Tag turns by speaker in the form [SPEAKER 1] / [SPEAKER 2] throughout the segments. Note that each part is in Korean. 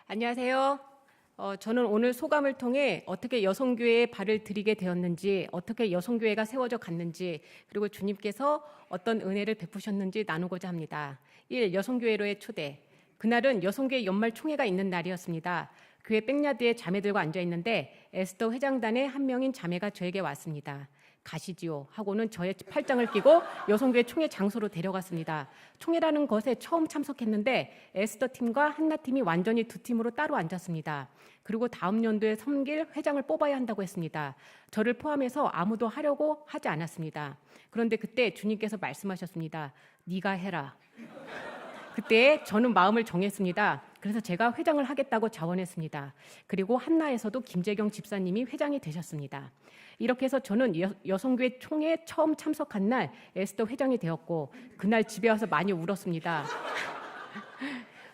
[SPEAKER 1] 안녕하세요. 저는 오늘 소감을 통해 어떻게 여성교회에 발을 들이게 되었는지, 어떻게 여성교회가 세워져 갔는지, 그리고 주님께서 어떤 은혜를 베푸셨는지 나누고자 합니다. 1. 여성교회로의 초대. 그날은 여성교회 연말 총회가 있는 날이었습니다. 교회 백야드에 자매들과 앉아있는데 에스더 회장단의 한 명인 자매가 저에게 왔습니다. 가시지요 하고는 저의 팔짱을 끼고 여성교회 총회 장소로 데려갔습니다. 총회라는 것에 처음 참석했는데 에스더 팀과 한나 팀이 완전히 두 팀으로 따로 앉았습니다. 그리고 다음 연도에 섬길 회장을 뽑아야 한다고 했습니다. 저를 포함해서 아무도 하려고 하지 않았습니다. 그런데 그때 주님께서 말씀하셨습니다. 네가 해라. 그때 저는 마음을 정했습니다. 그래서 제가 회장을 하겠다고 자원했습니다. 그리고 한나에서도 김재경 집사님이 회장이 되셨습니다. 이렇게 해서 저는 여성교회 총회에 처음 참석한 날 에스더 회장이 되었고 그날 집에 와서 많이 울었습니다.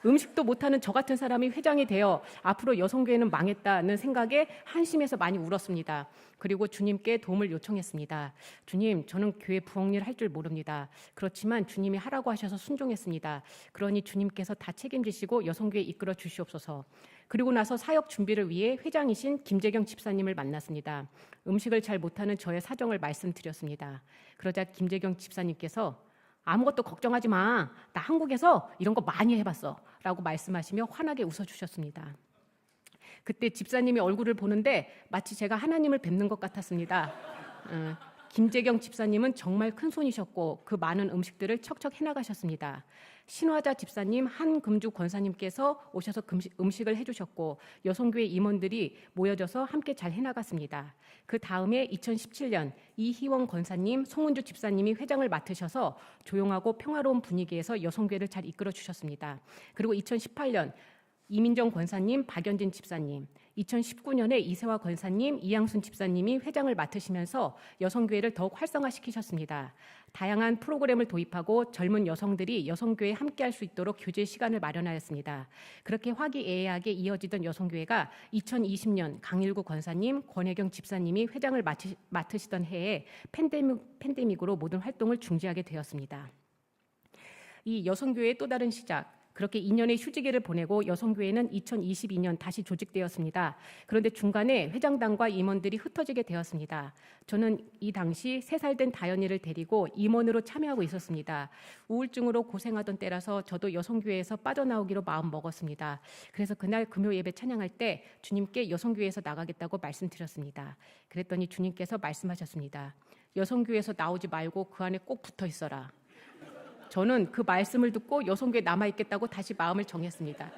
[SPEAKER 1] 음식도 못하는 저 같은 사람이 회장이 되어 앞으로 여성교회는 망했다는 생각에 한심해서 많이 울었습니다. 그리고 주님께 도움을 요청했습니다. 주님, 저는 교회 부엌일 할 줄 모릅니다. 그렇지만 주님이 하라고 하셔서 순종했습니다. 그러니 주님께서 다 책임지시고 여성교회 이끌어 주시옵소서. 그리고 나서 사역 준비를 위해 회장이신 김재경 집사님을 만났습니다. 음식을 잘 못하는 저의 사정을 말씀드렸습니다. 그러자 김재경 집사님께서 아무것도 걱정하지 마. 나 한국에서 이런 거 많이 해봤어. 라고 말씀하시며 환하게 웃어주셨습니다. 그때 집사님이 얼굴을 보는데 마치 제가 하나님을 뵙는 것 같았습니다. 김재경 집사님은 정말 큰 손이셨고 그 많은 음식들을 척척 해나가셨습니다. 신화자 집사님, 한금주 권사님께서 오셔서 음식을 해주셨고 여성교회 임원들이 모여져서 함께 잘 해나갔습니다. 그 다음에 2017년 이희원 권사님, 송은주 집사님이 회장을 맡으셔서 조용하고 평화로운 분위기에서 여성교회를 잘 이끌어 주셨습니다. 그리고 2018년 이민정 권사님, 박연진 집사님, 2019년에 이세화 권사님, 이양순 집사님이 회장을 맡으시면서 여성교회를 더욱 활성화시키셨습니다. 다양한 프로그램을 도입하고 젊은 여성들이 여성교회에 함께할 수 있도록 교제 시간을 마련하였습니다. 그렇게 화기애애하게 이어지던 여성교회가 2020년 강일구 권사님, 권혜경 집사님이 회장을 맡으시던 해에 팬데믹으로 모든 활동을 중지하게 되었습니다. 이 여성교회의 또 다른 시작, 그렇게 2년의 휴직기를 보내고 여성교회는 2022년 다시 조직되었습니다. 그런데 중간에 회장단과 임원들이 흩어지게 되었습니다. 저는 이 당시 3살 된 다현이를 데리고 임원으로 참여하고 있었습니다. 우울증으로 고생하던 때라서 저도 여성교회에서 빠져나오기로 마음 먹었습니다. 그래서 그날 금요 예배 찬양할 때 주님께 여성교회에서 나가겠다고 말씀드렸습니다. 그랬더니 주님께서 말씀하셨습니다. 여성교회에서 나오지 말고 그 안에 꼭 붙어 있어라. 저는 그 말씀을 듣고 여성교회에 남아있겠다고 다시 마음을 정했습니다.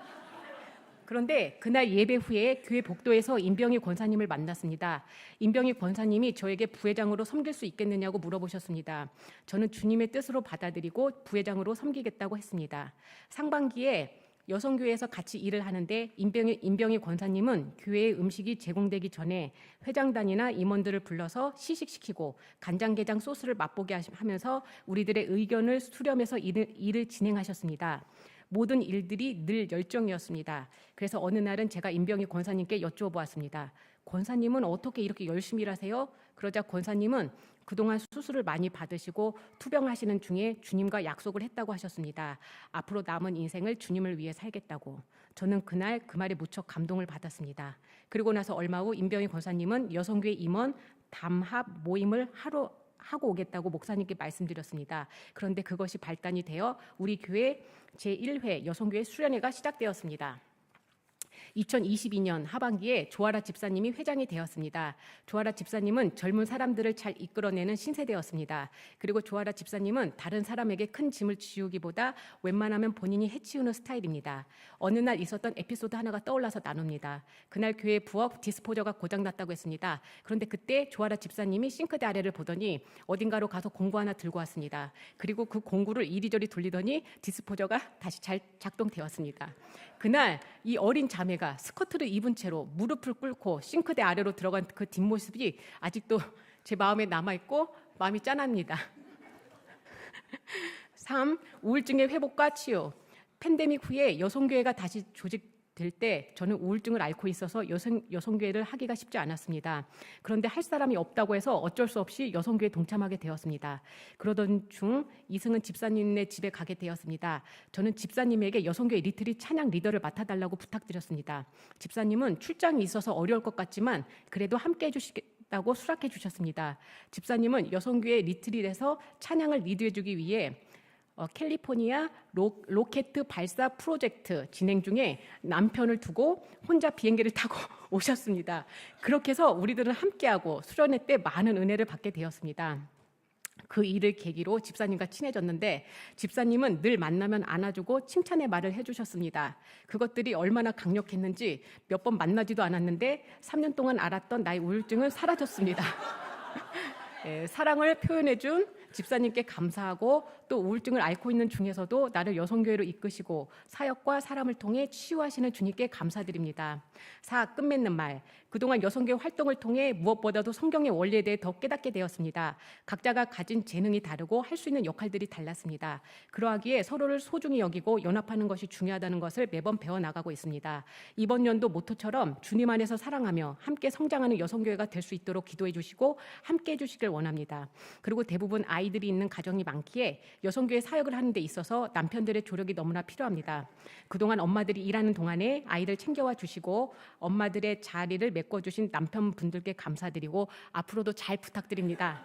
[SPEAKER 1] 그런데 그날 예배 후에 교회 복도에서 임병희 권사님을 만났습니다. 임병희 권사님이 저에게 부회장으로 섬길 수 있겠느냐고 물어보셨습니다. 저는 주님의 뜻으로 받아들이고 부회장으로 섬기겠다고 했습니다. 상반기에 여성교회에서 같이 일을 하는데 임병희 권사님은 교회의 음식이 제공되기 전에 회장단이나 임원들을 불러서 시식시키고 간장게장 소스를 맛보게 하면서 우리들의 의견을 수렴해서 일을 진행하셨습니다. 모든 일들이 늘 열정이었습니다. 그래서 어느 날은 제가 임병희 권사님께 여쭈어보았습니다. 권사님은 어떻게 이렇게 열심히 일하세요? 그러자 권사님은 그동안 수술을 많이 받으시고 투병하시는 중에 주님과 약속을 했다고 하셨습니다. 앞으로 남은 인생을 주님을 위해 살겠다고. 저는 그날 그 말에 무척 감동을 받았습니다. 그리고 나서 얼마 후 임병희 권사님은 여성교회 임원 담합 모임을 하고 오겠다고 목사님께 말씀드렸습니다. 그런데 그것이 발단이 되어 우리 교회 제1회 여성교회 수련회가 시작되었습니다. 2022년 하반기에 조아라 집사님이 회장이 되었습니다. 조아라 집사님은 젊은 사람들을 잘 이끌어내는 신세대였습니다. 그리고 조아라 집사님은 다른 사람에게 큰 짐을 지우기보다 웬만하면 본인이 해치우는 스타일입니다. 어느 날 있었던 에피소드 하나가 떠올라서 나눕니다. 그날 교회 부엌 디스포저가 고장났다고 했습니다. 그런데 그때 조아라 집사님이 싱크대 아래를 보더니 어딘가로 가서 공구 하나 들고 왔습니다. 그리고 그 공구를 이리저리 돌리더니 디스포저가 다시 잘 작동되었습니다. 그날 이 어린 자매가 스커트를 입은 채로 무릎을 꿇고 싱크대 아래로 들어간 그 뒷모습이 아직도 제 마음에 남아있고 마음이 짠합니다. 3. 우울증의 회복과 치유. 팬데믹 후에 여성교회가 다시 될 때 저는 우울증을 앓고 있어서 여성교회를 하기가 쉽지 않았습니다. 그런데 할 사람이 없다고 해서 어쩔 수 없이 여성교회에 동참하게 되었습니다. 그러던 중 이승은 집사님네 집에 가게 되었습니다. 저는 집사님에게 여성교회 리트릿 찬양 리더를 맡아달라고 부탁드렸습니다. 집사님은 출장이 있어서 어려울 것 같지만 그래도 함께 해주시겠다고 수락해 주셨습니다. 집사님은 여성교회 리트릿에서 찬양을 리드해주기 위해 캘리포니아 로켓 발사 프로젝트 진행 중에 남편을 두고 혼자 비행기를 타고 오셨습니다. 그렇게 해서 우리들은 함께하고 수련회 때 많은 은혜를 받게 되었습니다. 그 일을 계기로 집사님과 친해졌는데 집사님은 늘 만나면 안아주고 칭찬의 말을 해주셨습니다. 그것들이 얼마나 강력했는지 몇 번 만나지도 않았는데 3년 동안 앓았던 나의 우울증은 사라졌습니다. 사랑을 표현해준 집사님께 감사하고 또 우울증을 앓고 있는 중에서도 나를 여성교회로 이끄시고 사역과 사람을 통해 치유하시는 주님께 감사드립니다. 4. 끝맺는 말. 그동안 여성교회 활동을 통해 무엇보다도 성경의 원리에 대해 더 깨닫게 되었습니다. 각자가 가진 재능이 다르고 할 수 있는 역할들이 달랐습니다. 그러하기에 서로를 소중히 여기고 연합하는 것이 중요하다는 것을 매번 배워나가고 있습니다. 이번 연도 모토처럼 주님 안에서 사랑하며 함께 성장하는 여성교회가 될 수 있도록 기도해 주시고 함께 해주시길 원합니다. 그리고 대부분 아이들이 있는 가정이 많기에 여성교회 사역을 하는 데 있어서 남편들의 조력이 너무나 필요합니다. 그동안 엄마들이 일하는 동안에 아이들 챙겨와 주시고 엄마들의 자리를 메꿔주신 남편분들께 감사드리고 앞으로도 잘 부탁드립니다.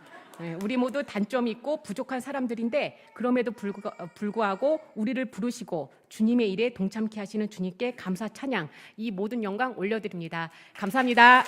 [SPEAKER 1] 우리 모두 단점이 있고 부족한 사람들인데 그럼에도 불구하고 우리를 부르시고 주님의 일에 동참케 하시는 주님께 감사 찬양, 이 모든 영광 올려드립니다. 감사합니다.